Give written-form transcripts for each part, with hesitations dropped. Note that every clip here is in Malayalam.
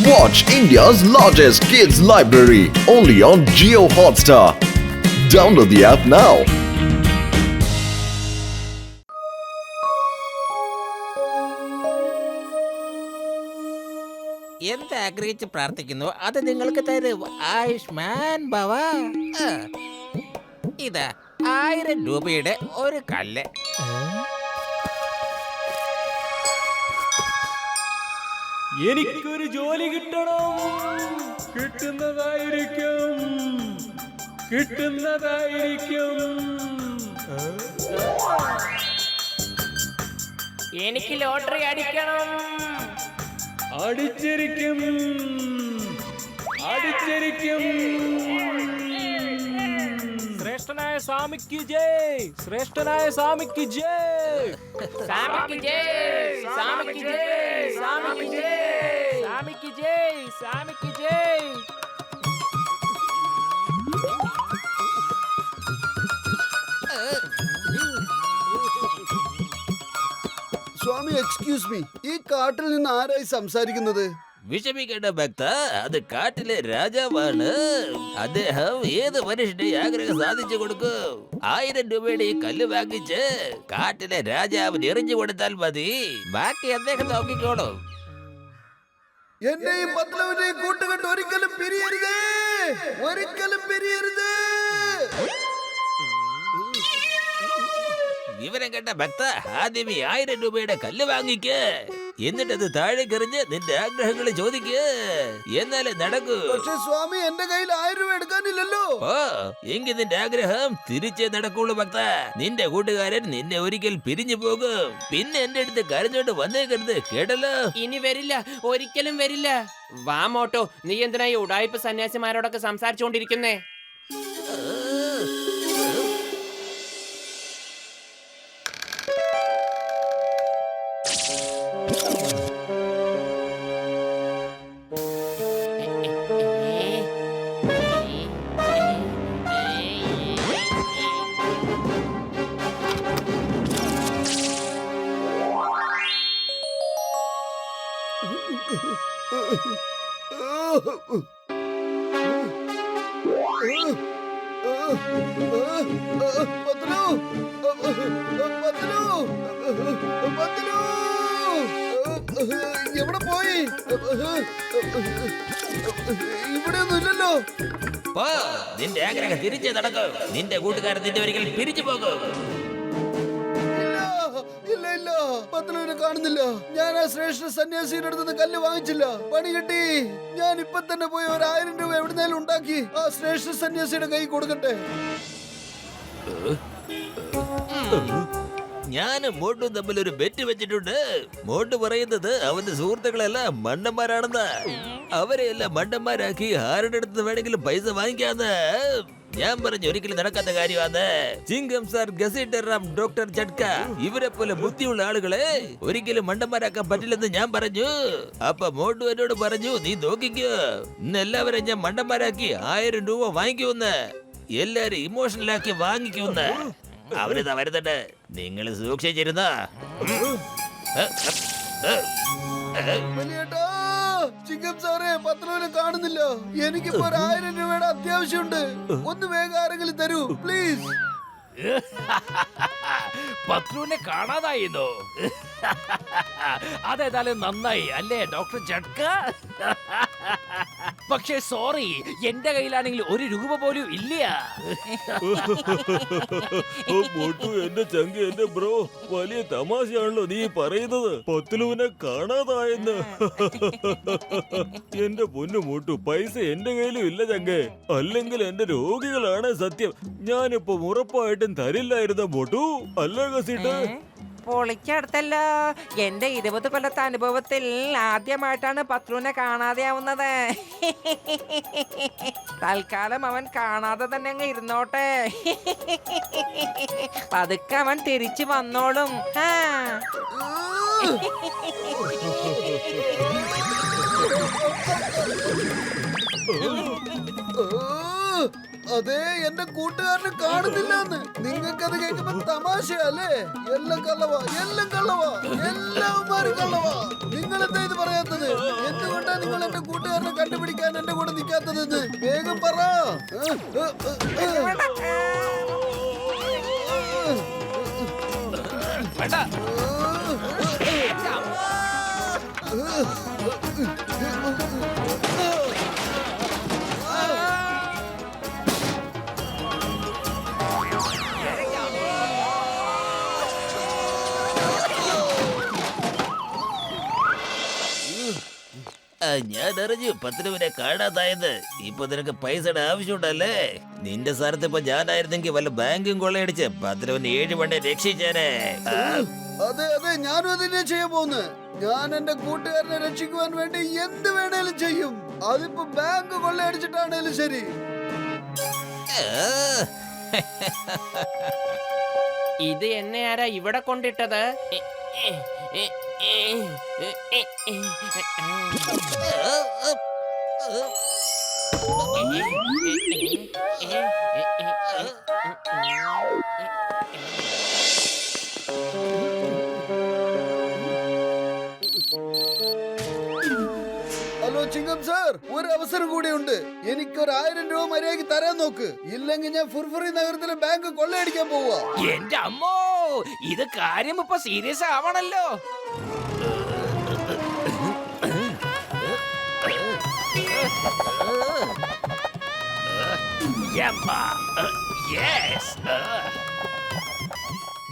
Watch India's largest kids library only on Jio Hotstar. Download the app now. എന്താഗ്രഹിച്ച് പ്രാർത്ഥിക്കുന്നു അത് നിങ്ങൾക്ക് തരും. ആയുഷ്മാൻ ഭവ. ഇതാ 1000 രൂപയുടെ ഒരു കല്ല്. എനിക്കൊരു ജോലി കിട്ടണം. കിട്ടുന്നതായിരിക്കും. എനിക്ക് ലോട്ടറി അടിക്കണം. അടിച്ചിരിക്കും. ശ്രേഷ്ഠനായ സ്വാമിക്ക് ജയ്. സ്വാമിക്ക് ജയ്. സ്വാമിക്ക് ജയ്. സ്വാമി എക്സ്ക്യൂസ് മീ, ഈ കാട്ടിൽ നിന്ന് ആരായി സംസാരിക്കുന്നത്? വിഷമിക്കേണ്ട ഭക്ത, അത് കാട്ടിലെ രാജാവാണ്. അദ്ദേഹം ഏത് മനുഷ്യന്റെ ആഗ്രഹം സാധിച്ചു കൊടുക്കും. 1000 രൂപയുടെ ഈ കല്ല് വാങ്ങിച്ച് കാട്ടിലെ രാജാവിന് എറിഞ്ഞു കൊടുത്താൽ മതി. ബാക്കി അദ്ദേഹം നോക്കിക്കോളും. എന്റെയും പത്ലവിന്റെയും കൂട്ടുകെട്ട് ഒരിക്കലും പിരിയരുതേ. വിവരം കേട്ട ഭക്ത, ആദ്യം ഈ 1000 രൂപയുടെ കല്ല് വാങ്ങിക്ക്. എന്നിട്ട് അത് താഴെ കറിഞ്ഞ് നിന്റെ ആഗ്രഹങ്ങൾ ചോദിക്ക്. എന്നാലേ നടക്കൂ. പക്ഷെ സ്വാമി, എന്റെ കയ്യിൽ 1000 രൂപ എടുക്കാനില്ലല്ലോ. ഓ, എങ്കിൽ നിന്റെ ആഗ്രഹം തിരിച്ചേ നടക്കുള്ളൂ ഭക്ത. നിന്റെ കൂട്ടുകാരൻ നിന്നെ ഒരിക്കൽ പിരിഞ്ഞു പോകും. പിന്നെ എന്റെ അടുത്ത് കരഞ്ഞോണ്ട് വന്നേക്കരുത്, കേട്ടല്ലോ? ഇനി വരില്ല, ഒരിക്കലും വരില്ല. വാ മോട്ടോ, നീ എന്തിനാ ഈ ഉടായിപ്പ് സന്യാസിമാരോടൊക്കെ സംസാരിച്ചുകൊണ്ടിരിക്കുന്നേ? എവിടെ പോയി? ഇവിടെ ഒന്നും ഇല്ലല്ലോ. പോ, നിന്റെ ആഗ്രഹം തിരിച്ചേ നടക്കൂ. നിന്റെ കൂട്ടുകാരൻ നിന്റെ ഒരിക്കൽ പിരിഞ്ഞു പോകും. ഇല്ല, പത്ലവിനെ കാണുന്നില്ല. ഞാൻ ആ ശ്രേഷ്ഠ സന്യാസിയുടെ അടുത്ത് കല്ല് വാങ്ങിച്ചില്ല. പണി കിട്ടി. ഞാൻ ഇപ്പൊ തന്നെ പോയി ഒരു 1000 രൂപ എവിടുന്നേലും ഉണ്ടാക്കി ആ ശ്രേഷ്ഠ സന്യാസിയുടെ കൈ കൊടുക്കട്ടെ. ഞാനും മോട്ടും തമ്മിൽ ഒരു ബെറ്റ് വെച്ചിട്ടുണ്ട്. മോട്ട് പറയുന്നത് അവന്റെ സുഹൃത്തുക്കളെല്ലാം മണ്ടന്മാരാണെന്ന്. അവരെയെല്ലാം മണ്ടന്മാരാക്കി ആരുടെ അടുത്ത് വേണമെങ്കിലും പൈസ വാങ്ങിക്കാന്ന്. ഞാൻ പറഞ്ഞു ഒരിക്കലും നടക്കാത്ത കാര്യമാണ്. ചിങ്കം സാർ, ഗസീറ്റർ റാം, ഡോക്ടർ ജഡ്ക, ഇവരെ പോലെ ബുദ്ധിയുള്ള ആളുകളെ ഒരിക്കലും മണ്ടന്മാരാക്കാൻ പറ്റില്ലെന്ന് ഞാൻ പറഞ്ഞു. അപ്പൊ മോട്ടു എന്നോട് പറഞ്ഞു, നീ നോക്കിക്കോ, ഇന്ന് എല്ലാവരെയും ഞാൻ മണ്ടന്മാരാക്കി 1000 രൂപ വാങ്ങിക്കുമെന്ന്. എല്ലാരും ഇമോഷണലാക്കി വാങ്ങിക്കുമെന്ന്. അവരിതാ വരുന്നുണ്ട്. നിങ്ങൾ സൂക്ഷിച്ചിരുന്ന. ചിങ്കം സാറേ, പത്ലവിനെ കാണുന്നില്ല. എനിക്കിപ്പോ ഒരു 1000 രൂപയുടെ അത്യാവശ്യമുണ്ട്. ഒന്ന് വേഗം ആരെങ്കിലും തരൂ പ്ലീസ്. പത്ലുവിനെ കാണാതായിരുന്നു. അതേതായാലും നന്നായി അല്ലേ ഡോക്ടർ ജഡ്ക? പക്ഷേ സോറി, എന്റെ കയ്യിലാണെങ്കിൽ 1 രൂപ പോലും ഇല്ല. എന്റെ ചങ്ക്, എന്റെ ബ്രോ, വലിയ തമാശയാണല്ലോ നീ പറയുന്നത്. പത്ലുവിനെ കാണാതായെന്ന്. എന്റെ പൊന്നു മോട്ടു, പൈസ എന്റെ കയ്യിലും ഇല്ല ചങ്കേ. അല്ലെങ്കിൽ എന്റെ രോഗികളാണ് സത്യം. ഞാനിപ്പോ ഉറപ്പായിട്ടും തരില്ലായിരുന്ന മോട്ടു, അല്ലേ ഗസീട്ട്? പൊളിക്കടുത്തല്ലോ. എന്റെ 20 കൊല്ലത്തെ അനുഭവത്തിൽ ആദ്യമായിട്ടാണ് പത്ലുവിനെ കാണാതെയാവുന്നത്. തൽക്കാലം അവൻ കാണാതെ തന്നെ അങ്ങ് ഇരുന്നോട്ടെ. പതുക്കെ അവൻ തിരിച്ചു വന്നോളും. അതെ, എന്റെ കൂട്ടുകാരനെ കാണുന്നില്ലെന്ന്. നിങ്ങൾക്കത് കേൾക്കുമ്പോ തമാശയല്ലേ? എല്ലാം കള്ളവാ. എല്ലാവന്മാരും കള്ളവാ. നിങ്ങൾ എന്താ ഇത് പറയാത്തത്? എന്തുകൊണ്ടാ നിങ്ങൾ എന്റെ കൂട്ടുകാരനെ കണ്ടുപിടിക്കാൻ എന്റെ കൂടെ നിൽക്കാത്തതെന്ന് വേഗം പറ. വേണ്ട. ഞാൻ അറിഞ്ഞു പത്രുവിനെ കാണാതായത്. ഇപ്പൊ നിനക്ക് പൈസയുടെ ആവശ്യമുണ്ടല്ലേ? നിന്റെ സ്ഥാനത്ത് ഇപ്പൊ ഞാനായിരുന്നെങ്കിൽ വല്ല ബാങ്കും കൊള്ളയടിച്ച് പത്രുവിന് 7 മണി രക്ഷിച്ചേനെ. അതെ അതെ, ഞാനും അതിനെ ചെയ്യാൻ പോകുന്നത്. ഞാൻ എന്റെ കൂട്ടുകാരനെ രക്ഷിക്കുവാൻ വേണ്ടി എന്ത് വേണേലും ചെയ്യും. അതിപ്പോ ബാങ്ക് കൊള്ളയടിച്ചിട്ടാണേലും ശരി. ഇത് എന്നെ ആരാ ഇവിടെ കൊണ്ടിട്ടത്? ഹലോ ചിങ്കം സാർ, ഒരു അവസരം കൂടിയുണ്ട്. എനിക്കൊരു 1000 രൂപ മര്യാദയ്ക്ക് തരാൻ നോക്ക്. ഇല്ലെങ്കിൽ ഞാൻ ഫുർഫുറി നഗരത്തിലെ ബാങ്ക് കൊള്ളയടിക്കാൻ പോവാ. എന്റെ അമ്മോ, ഇത് കാര്യം ഇപ്പൊ സീരിയസ് ആവണല്ലോ.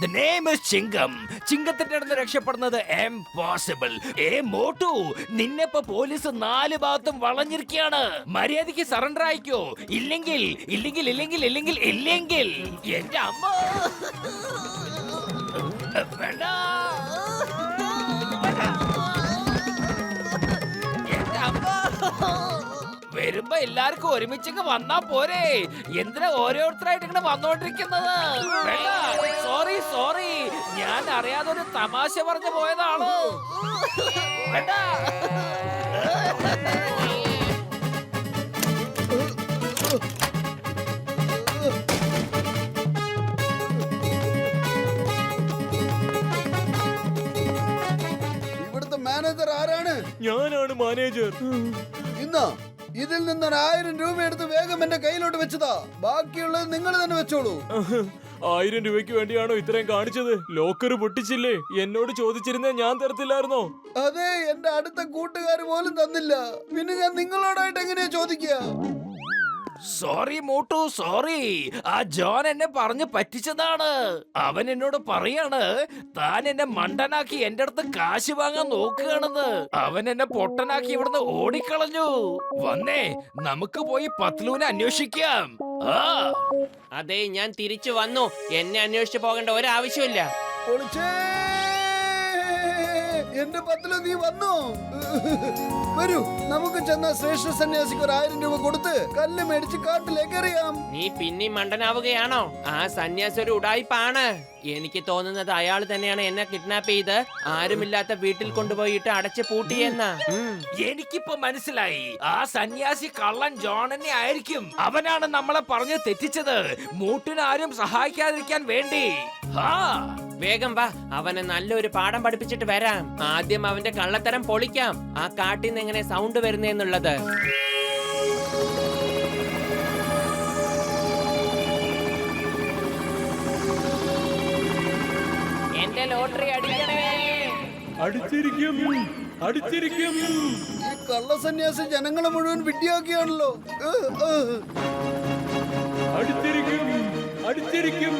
The name is ചിങ്കം. ചിങ്കത്തിന്റെ അടുത്ത് രക്ഷപ്പെടുന്നത് impossible. മോട്ടു, നിന്നെ ഇപ്പൊ പോലീസ് 4 ഭാഗത്തും വളഞ്ഞിരിക്കുകയാണ്. മര്യാദയ്ക്ക് സറണ്ടർ ആയിക്കോ. ഇല്ലെങ്കിൽ ഇല്ലെങ്കിൽ ഇല്ലെങ്കിൽ ഇല്ലെങ്കിൽ ഇല്ലെങ്കിൽ എന്റെ അമ്മ വേണ്ട. എന്റെ അമ്മ വരുമ്പോ എല്ലാവർക്കും ഒരുമിച്ചങ്ങ് വന്നാ പോരെ. എന്തിനാ ഓരോരുത്തരായിട്ട് ഇങ്ങനെ വന്നോണ്ടിരിക്കുന്നത്? സോറി സോറി, ഞാൻ അറിയാതെ ഒരു തമാശ പറഞ്ഞു പോയതാണ്. വേണ്ട. ഇവിടുത്തെ മാനേജർ ആരാണ്? ഞാനാണ് മാനേജർ. ഇന്നാ ഇതിൽ നിന്ന് 1000 രൂപ എടുത്ത് വേഗം എന്റെ കയ്യിലോട്ട് വെച്ചതാ. ബാക്കിയുള്ളത് നിങ്ങൾ തന്നെ വെച്ചോളൂ. 1000 രൂപയ്ക്ക് വേണ്ടിയാണോ ഇത്രയും കാണിച്ചത്? ലോക്കർ പൊട്ടിച്ചില്ലേ? എന്നോട് ചോദിച്ചിരുന്നേ ഞാൻ തരത്തില്ലായിരുന്നോ? അതെ, എന്റെ അടുത്ത കൂട്ടുകാർ പോലും തന്നില്ല. പിന്നെ ഞാൻ നിങ്ങളോടായിട്ട് എങ്ങനെയാ ചോദിക്കുക? Sorry Motu, sorry. ആ ജോൺ എന്നെ പറഞ്ഞു പറ്റിച്ചതാണ്. അവൻ എന്നോട് പറയാണ് താൻ എന്നെ മണ്ടനാക്കി എന്റെ അടുത്ത് കാശ് വാങ്ങാൻ നോക്കുകയാണെന്ന്. അവൻ എന്നെ പൊട്ടനാക്കി ഇവിടുന്ന് ഓടിക്കളഞ്ഞു. വന്നേ, നമുക്ക് പോയി പത്ലൂനെ അന്വേഷിക്കാം. അതെ, ഞാൻ തിരിച്ചു വന്നു. എന്നെ അന്വേഷിച്ചു പോകേണ്ട ഒരാവശ്യമില്ല. പൊളിച്ചേ, എന്റെ പത്തില് നീ വന്നു. വരൂ, നമുക്ക് ചെന്ന ശ്രേഷ്ഠ സന്യാസിക്ക് 1000 രൂപ കൊടുത്ത് കല്ല് മേടിച്ച് കാട്ടിലേക്ക് എറിയാം. നീ പിന്നെയും മണ്ടനാവുകയാണോ? ആ സന്യാസി ഒരു ഉടായിപ്പാണ്. എനിക്ക് തോന്നുന്നത് അയാൾ തന്നെയാണ് എന്നെ കിഡ്നാപ്പ് ചെയ്ത് ആരുമില്ലാത്ത വീട്ടിൽ കൊണ്ടുപോയിട്ട് അടച്ചു പൂട്ടിയെന്ന. എനിക്കിപ്പോ മനസ്സിലായി. ആ സന്യാസി കള്ളൻ ജോണനെ ആയിരിക്കും. അവനാണ് നമ്മളെ പറഞ്ഞ് തെറ്റിച്ചത്, മൂട്ടിനാരും സഹായിക്കാതിരിക്കാൻ വേണ്ടി. വേഗം വാ, അവനെ നല്ലൊരു പാഠം പഠിപ്പിച്ചിട്ട് വരാം. ആദ്യം അവന്റെ കള്ളത്തരം പൊളിക്കാം. ആ കാട്ടിൽ നിന്ന് എങ്ങനെ സൗണ്ട് വരുന്നേന്നുള്ളത്. എന്റെ ലോട്ടറി അടിക്കണേ. അടിച്ചിരിക്കും, അടിച്ചിരിക്കും. ഈ കള്ള സന്യാസി ജനങ്ങളെ മുഴുവൻ വിഡ്ഢിയാക്കിയാണല്ലോ. അടിച്ചിരിക്കും, അടിച്ചിരിക്കും,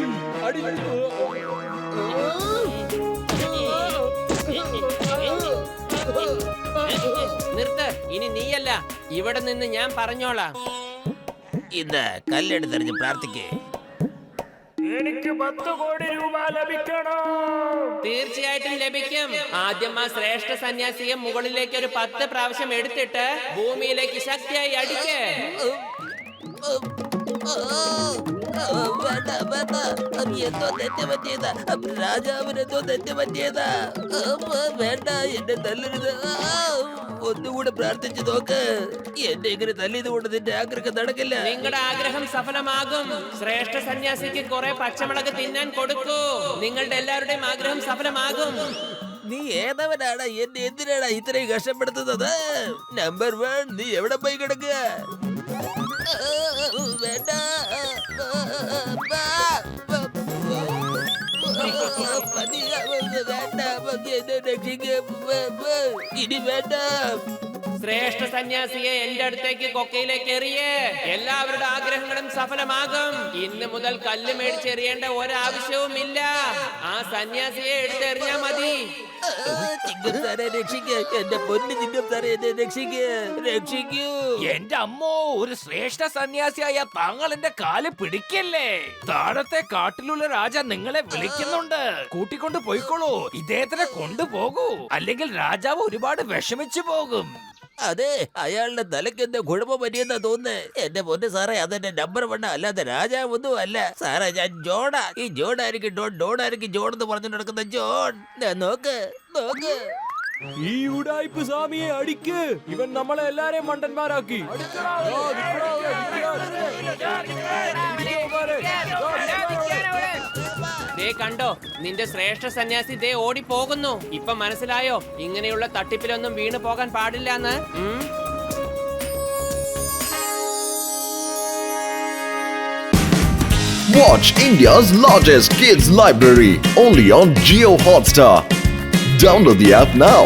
നിർത്ത്, ഇനി നീയല്ല, ഇവിടെ നിന്ന് ഞാൻ പറഞ്ഞോളാം. ഇന്ന് കല്ലെടുത്തെറിഞ്ഞ് പ്രാർത്ഥിക്കേ. എനിക്ക് 10 കോടി രൂപ ലഭിക്കണം. തീർച്ചയായിട്ടും ലഭിക്കും. ആദ്യം ആ ശ്രേഷ്ഠ സന്യാസിയെ മുകളിലേക്ക് ഒരു 10 പ്രാവശ്യം എടുത്തിട്ട് ഭൂമിയിലേക്ക് ശക്തിയായി അടിക്ക്. വേണ്ട വേണ്ട, എന്തോ തെറ്റ് പറ്റിയതാ. രാജാവിനെന്തോ തെറ്റ് പറ്റിയതാ. വേണ്ട, എന്നെ തല്ലരുത്. ഒന്നുകൂടെ പ്രാർത്ഥിച്ചു നോക്ക്. എന്നെ ഇങ്ങനെ തല്ലിയത് കൊണ്ട് നിന്റെ ആഗ്രഹം നടക്കില്ല. നിങ്ങളുടെ ആഗ്രഹം സഫലമാകും. ശ്രേഷ്ഠ സന്യാസിക്ക് കുറെ പച്ചമുളക് തിന്നാൻ കൊടുക്കൂ. നിങ്ങളുടെ എല്ലാവരുടെയും ആഗ്രഹം സഫലമാകും. നീ ഏതവനാണ് എന്നെ എന്തിനാണ് ഇത്രയും കഷ്ടപ്പെടുത്തുന്നത്? നമ്പർ 1, നീ എവിടെ പോയി കിടക്കുക? വേണ്ട. ഇനി വേണ്ട. ശ്രേഷ്ഠ സന്യാസിയെ എന്റെ അടുത്തേക്ക് കൊക്കയിലേക്ക് എറിയേ. എല്ലാവരുടെ ആഗ്രഹങ്ങളും സഫലമാകും. ഇന്ന് മുതൽ കല്ല് മേടിച്ചെറിയേണ്ട ഒരാവശ്യവും ഇല്ല. ആ സന്യാസിയെ എടുത്തെറിഞ്ഞാ മതി. ചിങ്കം സാറെ രക്ഷിക്ക്. എന്റെ പൊന്നു ചിങ്കം സാറെ എന്നെ രക്ഷിക്കൂ. എന്റെ അമ്മോ, ഒരു ശ്രേഷ്ഠ സന്യാസിയായ താങ്കൾ എന്റെ കാല് പിടിക്കല്ലേ. താഴത്തെ കാട്ടിലുള്ള രാജ നിങ്ങളെ വിളിക്കുന്നുണ്ട്. കൂട്ടിക്കൊണ്ട് പോയിക്കോളൂ. ഇദ്ദേഹത്തിനെ കൊണ്ടുപോകൂ, അല്ലെങ്കിൽ രാജാവ് ഒരുപാട് വിഷമിച്ചു പോകും. അതെ, അയാളുടെ തലയ്ക്ക് എന്താ കുഴപ്പം പറ്റിയെന്നാ തോന്നുന്നത്. എന്റെ പൊന്ന് സാറേ, അതെന്റെ നമ്പർ 1, അല്ലാതെ രാജാവൊന്നും അല്ല സാറേ. ഞാൻ ജോണാ. ഈ ജോൺ ആയിരിക്കും ഡോൺ ആയിരിക്കും ജോൺ എന്ന് പറഞ്ഞു നടക്കുന്ന ജോൺ. നോക്ക്. ഈ ഉടായ്പ് സ്വാമിയെ അടിക്ക്. ഇവൻ നമ്മളെ എല്ലാരെയും മണ്ടന്മാരാക്കി. ദേ കണ്ടോ, നിന്റെ ശ്രേഷ്ഠ സന്യാസി ദേ ഓടി പോകുന്നു. ഇപ്പൊ മനസ്സിലായോ ഇങ്ങനെയുള്ള തട്ടിപ്പിലൊന്നും വീണു പോകാൻ പാടില്ലെന്ന്? Watch India's largest kids library only on Geo Hotstar. Download the app now.